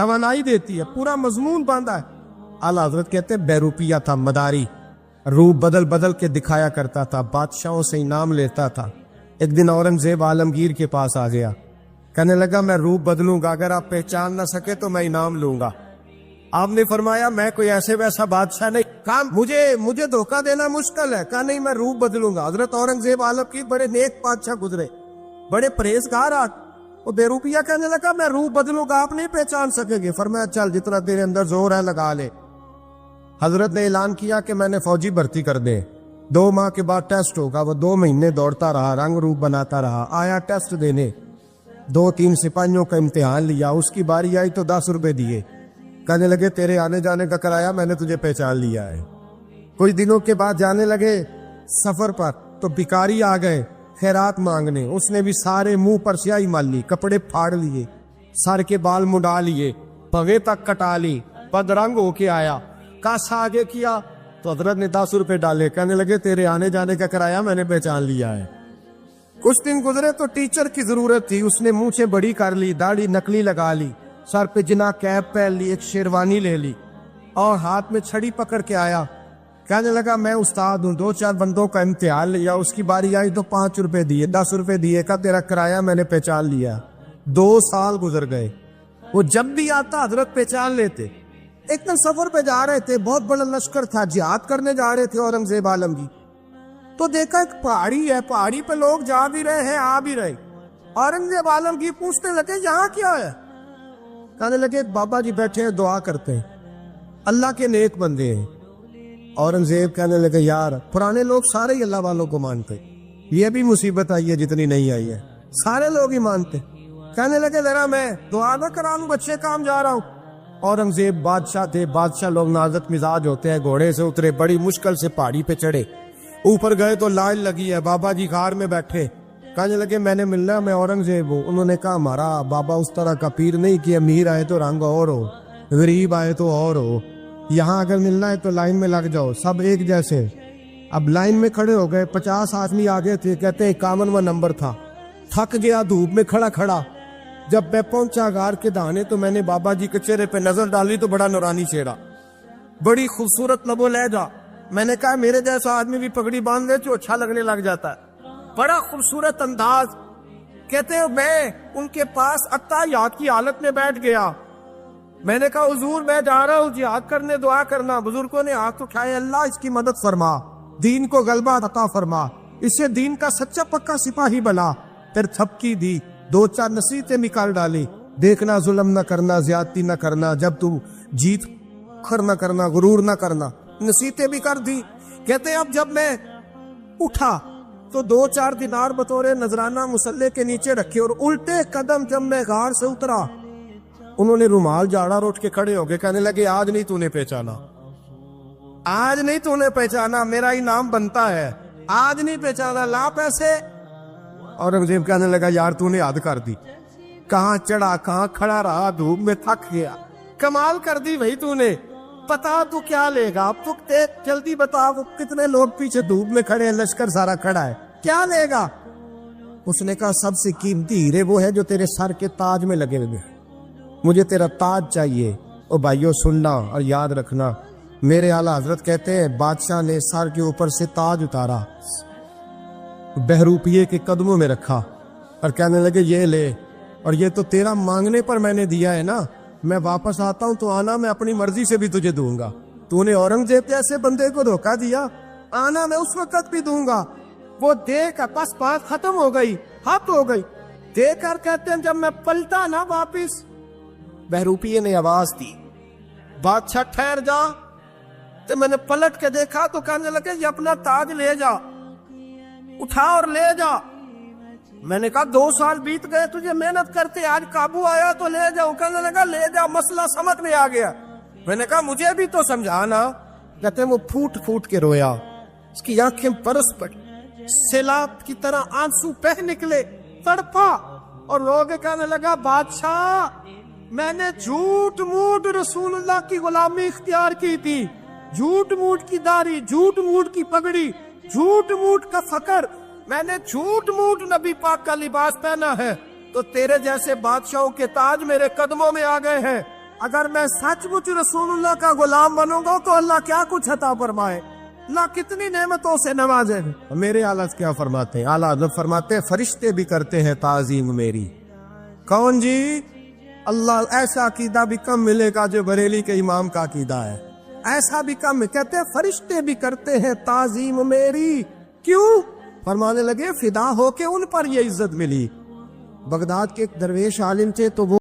توانائی دیتی ہے, پورا مضمون باندھا ہے. اعلیٰ حضرت کہتے ہیں بہروپیہ تھا, مداری, روپ بدل بدل کے دکھایا کرتا تھا, بادشاہوں سے انعام لیتا تھا. ایک دن اورنگزیب عالمگیر کے پاس آ گیا, کہنے لگا میں روپ بدلوں گا, اگر آپ پہچان نہ سکے تو میں انعام لوں گا. آپ نے فرمایا میں کوئی ایسے ویسا بادشاہ نہیں, کہا مجھے دھوکہ دینا مشکل ہے. کہا نہیں, میں روپ بدلوں گا. حضرت اورنگزیب عالمگیر بڑے نیک بادشاہ گزرے, بڑے پرہیزگار. وہ بہروپیہ کہنے لگا میں روپ بدلوں گا, آپ نہیں پہچان سکیں گے. فرمایا چل جتنا تیرے اندر زور ہے لگا لے. حضرت نے اعلان کیا کہ میں نے فوجی بھرتی کر دے, 2 ماہ کے بعد ٹیسٹ ہوگا. وہ 2 مہینے دوڑتا رہا, رنگ روپ بناتا رہا, آیا ٹیسٹ دینے, 2-3 سپاہیوں کا امتحان لیا. اس کی باری آئی تو 10 روپے دیے, کہنے لگے تیرے آنے جانے کا کرایہ میں نے تجھے پہچان لیا ہے. کچھ دنوں کے بعد جانے لگے سفر پر, تو بھکاری آ گئے خیرات مانگنے. اس نے بھی سارے منہ پر سیاہی مال لی, کپڑے پھاڑ لیے, سر کے بال مڈا لیے, پگے تک کٹا لی, بدرنگ ہو کے آیا. کاسا آگے کیا تو حضرت نے 10 روپے ڈالے, کہنے لگے تیرے آنے جانے کا کرایہ میں نے پہچان لیا ہے. کچھ دن گزرے تو ٹیچر کی ضرورت تھی. اس نے مونچھیں بڑی کر لی, داڑھی نکلی لگا لی, سر پہ جنا کیپ پہن لی, ایک شیروانی لے لی اور ہاتھ میں چھڑی پکڑ کے آیا. کہنے لگا میں استاد ہوں, 2-4 بندوں کا امتحان لیا. اس کی باری آئی تو 5 روپے دیے, 10 روپے دیے, کا تیرا کرایہ میں نے پہچان لیا. 2 سال گزر گئے. وہ جب بھی آتا حضرت پہچان لیتے. ایک دن سفر پہ جا رہے تھے, بہت بڑا لشکر تھا, جہاد کرنے جا رہے تھے اورنگزیب عالمگیر. تو دیکھا ایک پہاڑی ہے, پہاڑی پہ لوگ جا بھی رہے ہیں آ بھی رہے. اورنگزیب عالمگیر پوچھنے لگے یہاں کیا ہے؟ کہنے لگے بابا جی بیٹھے ہیں دعا کرتے ہیں, اللہ کے نیک بندے ہیں. اورنگزیب کہنے لگے یار پرانے لوگ سارے ہی اللہ والوں کو مانتے, یہ بھی مصیبت آئی ہے جتنی نہیں آئی ہے, سارے لوگ ہی مانتے. کہنے لگے ذرا میں دعا نہ کراؤں, بچے کام جا رہا ہوں. اورنگزیب بادشاہ تھے, بادشاہ لوگ نازک مزاج ہوتے ہیں. گھوڑے سے اترے, بڑی مشکل سے پہاڑی پہ چڑھے, اوپر گئے تو لائن لگی ہے. بابا جی غار میں بیٹھے, کہنے لگے میں نے ملنا, میں اورنگزیب ہوں. انہوں نے کہا ہمارا بابا اس طرح کا پیر نہیں کہ امیر آئے تو رنگ اور ہو, غریب آئے تو اور ہو. یہاں اگر ملنا ہے تو لائن میں لگ جاؤ, سب ایک جیسے. اب لائن میں کھڑے ہو گئے, 50 آدمی آگے تھے, کہتے ہیں 51واں نمبر تھا. تھک گیا دھوپ میں کھڑا کھڑا. جب میں پہنچا غار کے دہانے تو میں نے بابا جی کے چہرے پہ نظر ڈالی تو بڑا نورانی چہرہ, بڑی خوبصورت لب و لہجہ. میں نے کہا میرے جیسا آدمی بھی پگڑی باندھ لے تو اچھا لگنے لگ جاتا ہے, بڑا خوبصورت انداز. کہتے ہیں میں ان کے پاس اتحیات کی حالت میں بیٹھ گیا. میں نے کہا حضور میں جا رہا ہوں جہاد کرنے, دعا کرنا. بزرگوں نے ہاتھ اٹھائے, اللہ اس کی مدد فرما, دین کو غلبہ عطا فرما, اسے دین کا سچا پکا سپاہی بنا. پھر تھپکی دی, 2-4 نصیحتیں نکال ڈالی. دیکھنا ظلم نہ کرنا, زیادتی نہ کرنا, جب تو جیت کر نہ کرنا, غرور نہ کرنا. نصیحتیں بھی کر دی. کہتے اب جب میں اٹھا تو 2-4 دینار بطور نذرانہ مسلح کے نیچے رکھے, اور الٹے قدم جب میں غار سے اترا انہوں نے رومال جاڑا اور اٹھ کے کھڑے ہو گئے. کہنے لگے آج نہیں تو نے پہچانا, آج نہیں تو نے پہچانا, میرا انعام بنتا ہے, آج نہیں پہچانا, لا پیسے. اورنگزیب کہنے لگا یار تو نے حد کر دی, کہاں چڑھا کہاں کھڑا رہا, دھوپ میں تھک گیا, کمال کر دی بھائی تو نے. پتا تو کیا لے گا, اب تو جلدی بتا, وہ کتنے لوگ پیچھے دھوپ میں کھڑے ہیں, لشکر سارا کھڑا ہے, کیا لے گا؟ اس نے کہا سب سے قیمتی ہیرے وہ ہے جو تیرے سر کے تاج میں لگے ہوئے, مجھے تیرا تاج چاہیے. او بھائیو سننا اور یاد رکھنا, میرے اعلیٰ حضرت کہتے ہیں بادشاہ نے سر کے اوپر سے تاج اتارا, بہروپیے کے قدموں میں رکھا اور کہنے لگے یہ لے, اور یہ تو تیرا مانگنے پر میں نے دیا ہے نا, میں واپس آتا ہوں تو آنا, میں اپنی مرضی سے بھی تجھے دوں گا. تو نے اورنگزیب جیسے بندے کو دھوکہ دیا, آنا میں اس وقت بھی دوں گا. وہ دے کر بس بات ختم ہو گئی, حد ہو گئی. دے کر کہتے ہیں جب میں پلٹا نا واپس, بہروپیے نے آواز دی بادشاہ ٹھہر جا. تو میں نے پلٹ کے دیکھا تو کہنے لگے یہ اپنا تاج لے جا, اٹھا اور لے جا. میں نے کہا 2 سال بیت گئے تجھے محنت کرتے, آج قابو آیا تو لے جاؤ. کہنے لگا لے جا, مسئلہ سمجھ میں آ گیا. میں نے کہا مجھے بھی تو سمجھانا. کہتے ہیں وہ پھوٹ پھوٹ کے رویا, اس کی آنکھیں برس پڑی, سیلاب کی طرح آنسو بہہ نکلے, تڑپا اور رو کے کہنے لگا بادشاہ میں نے جھوٹ موٹ رسول اللہ کی غلامی اختیار کی تھی, جھوٹ موٹ کی داڑھی, جھوٹ موٹ کی پگڑی, جھوٹ موٹ کا فقر, میں نے جھوٹ موٹ نبی پاک کا لباس پہنا ہے, تو تیرے جیسے بادشاہوں کے تاج میرے قدموں میں آ گئے ہیں. اگر میں سچ مچ رسول اللہ کا غلام بنوں گا تو اللہ کیا کچھ عطا فرمائے، اللہ کتنی نعمتوں سے نوازے۔ میرے اعلیٰ کیا فرماتے ہیں؟ اعلیٰ حضرت فرماتے ہیں فرشتے بھی کرتے ہیں تعظیم میری۔ کون جی؟ اللہ ایسا عقیدہ بھی کم ملے گا جو بریلی کے امام کا عقیدہ ہے، ایسا بھی کم، کہتے ہیں فرشتے بھی کرتے ہیں تعظیم میری۔ کیوں؟ فرمانے لگے فدا ہو کے ان پر یہ عزت ملی۔ بغداد کے ایک درویش عالم تھے تو وہ